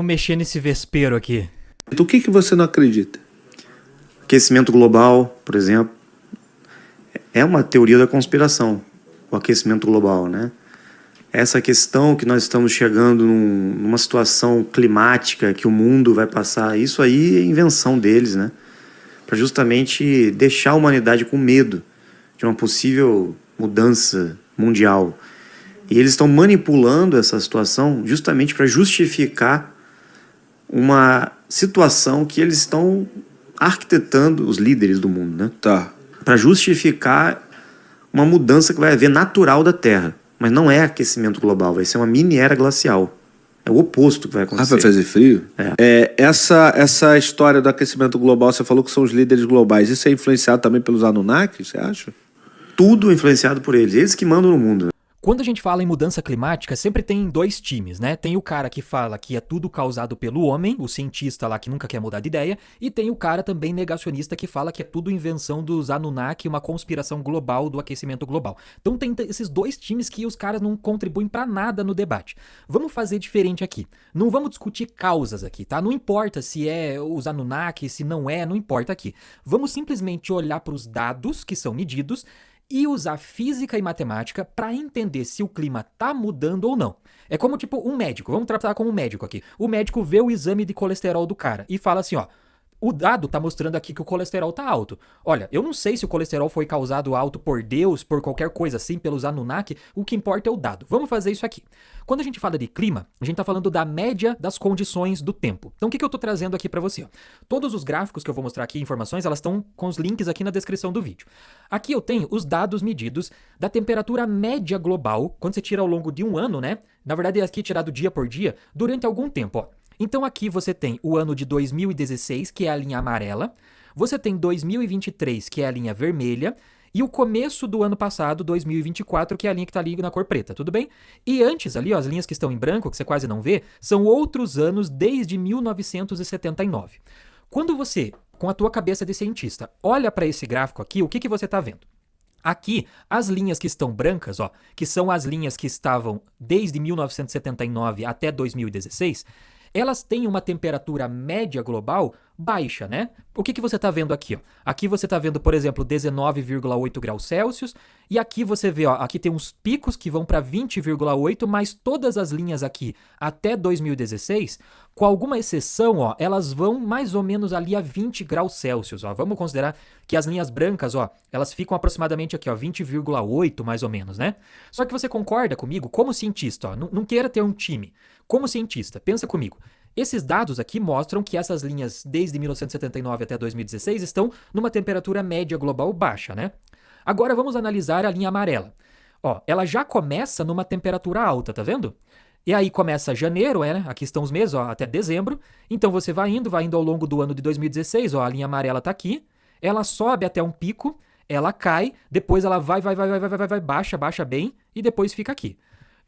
Vou mexer nesse vespeiro aqui. Então, o que você não acredita? Aquecimento global, por exemplo, é uma teoria da conspiração, o aquecimento global, né? Essa questão que nós estamos chegando numa situação climática que o mundo vai passar, isso aí é invenção deles, né? Para justamente deixar a humanidade com medo de uma possível mudança mundial. E eles estão manipulando essa situação justamente para justificar uma situação que eles estão arquitetando, os líderes do mundo, né? Tá. Para justificar uma mudança que vai haver natural da Terra. Mas não é aquecimento global, vai ser uma mini era glacial. É o oposto que vai acontecer. Vai fazer frio? Essa história do aquecimento global, você falou que são os líderes globais. Isso é influenciado também pelos Anunnakis, você acha? Tudo influenciado por eles. Eles que mandam no mundo. Quando a gente fala em mudança climática, sempre tem dois times, né? Tem o cara que fala que é tudo causado pelo homem, o cientista lá que nunca quer mudar de ideia, e tem o cara também negacionista que fala que é tudo invenção dos Anunnaki, uma conspiração global do aquecimento global. Então tem esses dois times que os caras não contribuem pra nada no debate. Vamos fazer diferente aqui. Não vamos discutir causas aqui, tá? Não importa se é os Anunnaki, se não é, não importa aqui. Vamos simplesmente olhar para os dados que são medidos e usar física e matemática para entender se o clima tá mudando ou não. É como tipo um médico, vamos tratar como um médico aqui. O médico vê o exame de colesterol do cara e fala assim, ó, o dado tá mostrando aqui que o colesterol tá alto. Olha, eu não sei se o colesterol foi causado alto por Deus, por qualquer coisa assim, pelos Anunnaki, o que importa é o dado. Vamos fazer isso aqui. Quando a gente fala de clima, a gente tá falando da média das condições do tempo. Então o que eu tô trazendo aqui para você? Ó? Todos os gráficos que eu vou mostrar aqui, informações, elas estão com os links aqui na descrição do vídeo. Aqui eu tenho os dados medidos da temperatura média global, quando você tira ao longo de um ano, né? Na verdade, aqui tirado dia por dia, durante algum tempo, ó. Então aqui você tem o ano de 2016, que é a linha amarela, você tem 2023, que é a linha vermelha, e o começo do ano passado, 2024, que é a linha que está ali na cor preta, tudo bem? E antes ali, ó, as linhas que estão em branco, que você quase não vê, são outros anos desde 1979. Quando você, com a tua cabeça de cientista, olha para esse gráfico aqui, o que você está vendo? Aqui, as linhas que estão brancas, ó, que são as linhas que estavam desde 1979 até 2016, elas têm uma temperatura média global baixa, né? O que você está vendo aqui? Ó? Aqui você está vendo, por exemplo, 19,8 graus Celsius, e aqui você vê, ó, aqui tem uns picos que vão para 20,8, mas todas as linhas aqui até 2016, com alguma exceção, ó, elas vão mais ou menos ali a 20 graus Celsius. Ó. Vamos considerar que as linhas brancas, ó, elas ficam aproximadamente aqui, ó, 20,8 mais ou menos, né? Só que você concorda comigo, como cientista, ó, não queira ter um time. Como cientista, pensa comigo. Esses dados aqui mostram que essas linhas desde 1979 até 2016 estão numa temperatura média global baixa, né? Agora vamos analisar a linha amarela. Ó, ela já começa numa temperatura alta, tá vendo? E aí começa janeiro, né? Aqui estão os meses, ó, até dezembro. Então você vai indo ao longo do ano de 2016, ó, a linha amarela tá aqui. Ela sobe até um pico, ela cai, depois ela vai, baixa bem e depois fica aqui.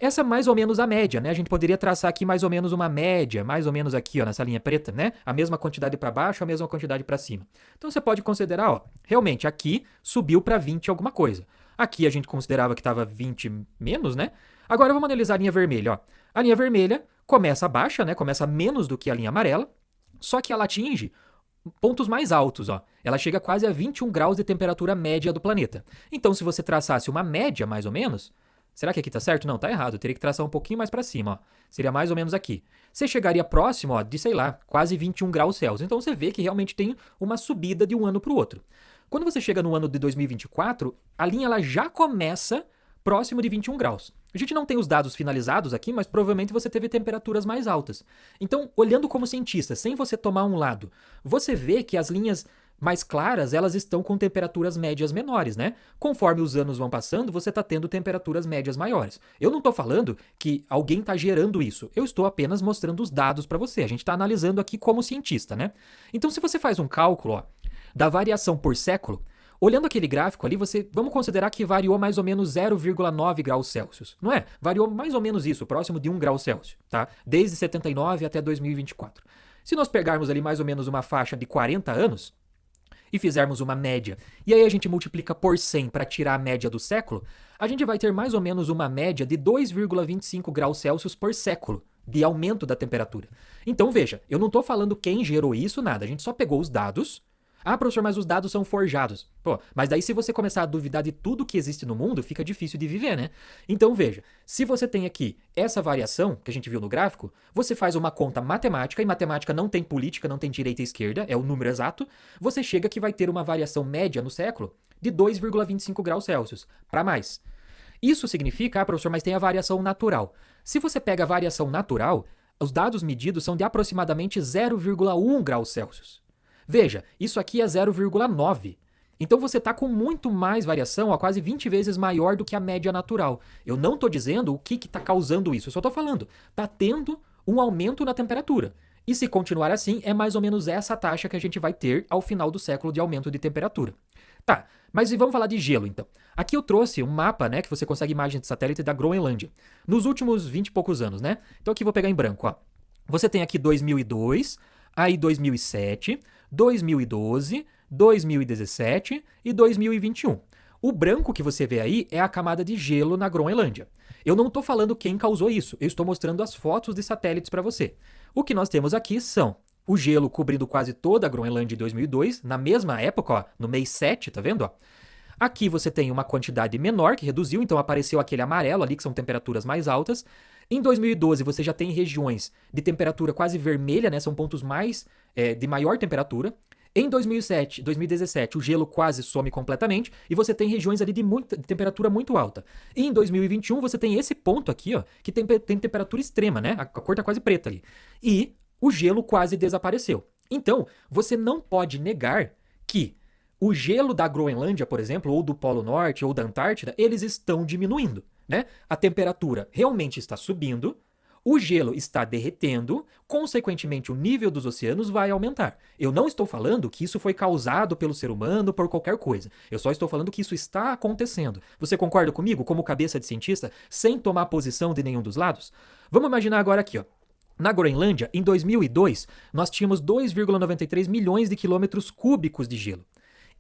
Essa é mais ou menos a média, né? A gente poderia traçar aqui mais ou menos uma média, mais ou menos aqui, ó, nessa linha preta, né? A mesma quantidade para baixo, a mesma quantidade para cima. Então você pode considerar, ó, realmente aqui subiu para 20 alguma coisa. Aqui a gente considerava que estava 20 menos, né? Agora vamos analisar a linha vermelha, ó. A linha vermelha começa baixa, né? Começa menos do que a linha amarela, só que ela atinge pontos mais altos, ó. Ela chega quase a 21 graus de temperatura média do planeta. Então se você traçasse uma média, mais ou menos, será que aqui tá certo? Não, tá errado. Eu teria que traçar um pouquinho mais para cima, ó. Seria mais ou menos aqui. Você chegaria próximo, ó, de, sei lá, quase 21 graus Celsius. Então você vê que realmente tem uma subida de um ano para o outro. Quando você chega no ano de 2024, a linha ela já começa próximo de 21 graus. A gente não tem os dados finalizados aqui, mas provavelmente você teve temperaturas mais altas. Então, olhando como cientista, sem você tomar um lado, você vê que as linhas mais claras, elas estão com temperaturas médias menores, né? Conforme os anos vão passando, você está tendo temperaturas médias maiores. Eu não estou falando que alguém está gerando isso. Eu estou apenas mostrando os dados para você. A gente está analisando aqui como cientista, né? Então, se você faz um cálculo, ó, da variação por século, olhando aquele gráfico ali, vamos considerar que variou mais ou menos 0,9 graus Celsius, não é? Variou mais ou menos isso, próximo de 1 grau Celsius, tá? Desde 79 até 2024. Se nós pegarmos ali mais ou menos uma faixa de 40 anos e fizermos uma média, e aí a gente multiplica por 100 para tirar a média do século, a gente vai ter mais ou menos uma média de 2,25 graus Celsius por século de aumento da temperatura. Então veja, eu não estou falando quem gerou isso, nada. A gente só pegou os dados. Ah, professor, mas os dados são forjados. Pô, mas daí se você começar a duvidar de tudo que existe no mundo, fica difícil de viver, né? Então veja, se você tem aqui essa variação que a gente viu no gráfico, você faz uma conta matemática, e matemática não tem política, não tem direita e esquerda, é o número exato, você chega que vai ter uma variação média no século de 2,25 graus Celsius, para mais. Isso significa, ah, professor, mas tem a variação natural. Se você pega a variação natural, os dados medidos são de aproximadamente 0,1 graus Celsius. Veja, isso aqui é 0,9. Então você está com muito mais variação, ó, quase 20 vezes maior do que a média natural. Eu não estou dizendo o que está causando isso, eu só estou falando. Está tendo um aumento na temperatura. E se continuar assim, é mais ou menos essa taxa que a gente vai ter ao final do século de aumento de temperatura. Tá, mas e vamos falar de gelo então. Aqui eu trouxe um mapa, né, que você consegue imagem de satélite da Groenlândia. Nos últimos 20 e poucos anos, né? Então aqui eu vou pegar em branco, ó. Você tem aqui 2002, aí 2007, 2012, 2017 e 2021. O branco que você vê aí é a camada de gelo na Groenlândia. Eu não estou falando quem causou isso, eu estou mostrando as fotos de satélites para você. O que nós temos aqui são o gelo cobrindo quase toda a Groenlândia em 2002, na mesma época, ó, no mês 7, tá vendo? Ó? Aqui você tem uma quantidade menor que reduziu, então apareceu aquele amarelo ali, que são temperaturas mais altas. Em 2012 você já tem regiões de temperatura quase vermelha, né? São pontos mais de maior temperatura. Em 2017, o gelo quase some completamente e você tem regiões ali de temperatura muito alta. E em 2021 você tem esse ponto aqui, ó, que tem temperatura extrema, né? A cor tá quase preta ali. E o gelo quase desapareceu. Então, você não pode negar que o gelo da Groenlândia, por exemplo, ou do Polo Norte ou da Antártida, eles estão diminuindo, né? A temperatura realmente está subindo, o gelo está derretendo, consequentemente o nível dos oceanos vai aumentar. Eu não estou falando que isso foi causado pelo ser humano por qualquer coisa. Eu só estou falando que isso está acontecendo. Você concorda comigo, como cabeça de cientista, sem tomar posição de nenhum dos lados? Vamos imaginar agora aqui, ó. Na Groenlândia, em 2002, nós tínhamos 2,93 milhões de quilômetros cúbicos de gelo.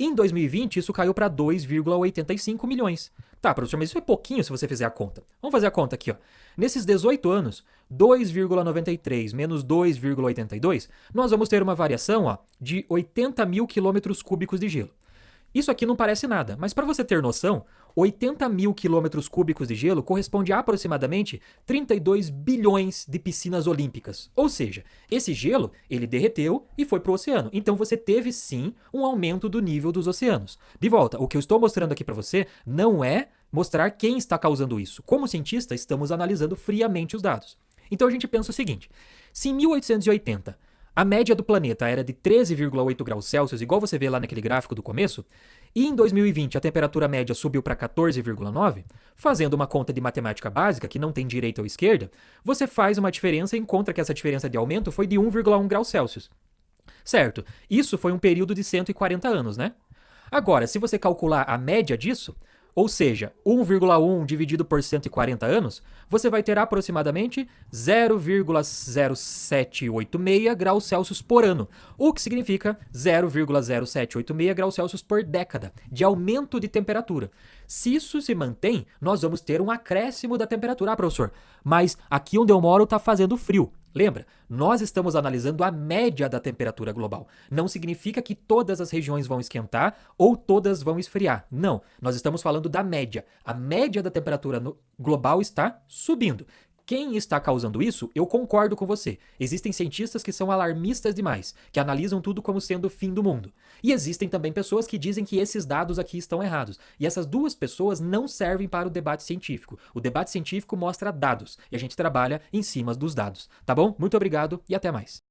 Em 2020, isso caiu para 2,85 milhões. Tá, professor, mas isso é pouquinho se você fizer a conta. Vamos fazer a conta aqui, ó. Nesses 18 anos, 2,93 menos 2,82, nós vamos ter uma variação, ó, de 80 mil quilômetros cúbicos de gelo. Isso aqui não parece nada, mas para você ter noção, 80 mil quilômetros cúbicos de gelo corresponde a aproximadamente 32 bilhões de piscinas olímpicas. Ou seja, esse gelo, ele derreteu e foi para o oceano. Então você teve sim um aumento do nível dos oceanos. De volta, o que eu estou mostrando aqui para você não é mostrar quem está causando isso. Como cientista, estamos analisando friamente os dados. Então a gente pensa o seguinte, se em 1880 a média do planeta era de 13,8 graus Celsius, igual você vê lá naquele gráfico do começo, e em 2020 a temperatura média subiu para 14,9, fazendo uma conta de matemática básica, que não tem direita ou esquerda, você faz uma diferença e encontra que essa diferença de aumento foi de 1,1 graus Celsius. Certo, isso foi um período de 140 anos, né? Agora, se você calcular a média disso, ou seja, 1,1 dividido por 140 anos, você vai ter aproximadamente 0,0786 graus Celsius por ano, o que significa 0,0786 graus Celsius por década de aumento de temperatura. Se isso se mantém, nós vamos ter um acréscimo da temperatura. Ah, professor, mas aqui onde eu moro está fazendo frio. Lembra, nós estamos analisando a média da temperatura global. Não significa que todas as regiões vão esquentar ou todas vão esfriar. Não, nós estamos falando da média. A média da temperatura global está subindo. Quem está causando isso, eu concordo com você. Existem cientistas que são alarmistas demais, que analisam tudo como sendo o fim do mundo. E existem também pessoas que dizem que esses dados aqui estão errados. E essas duas pessoas não servem para o debate científico. O debate científico mostra dados, e a gente trabalha em cima dos dados. Tá bom? Muito obrigado e até mais.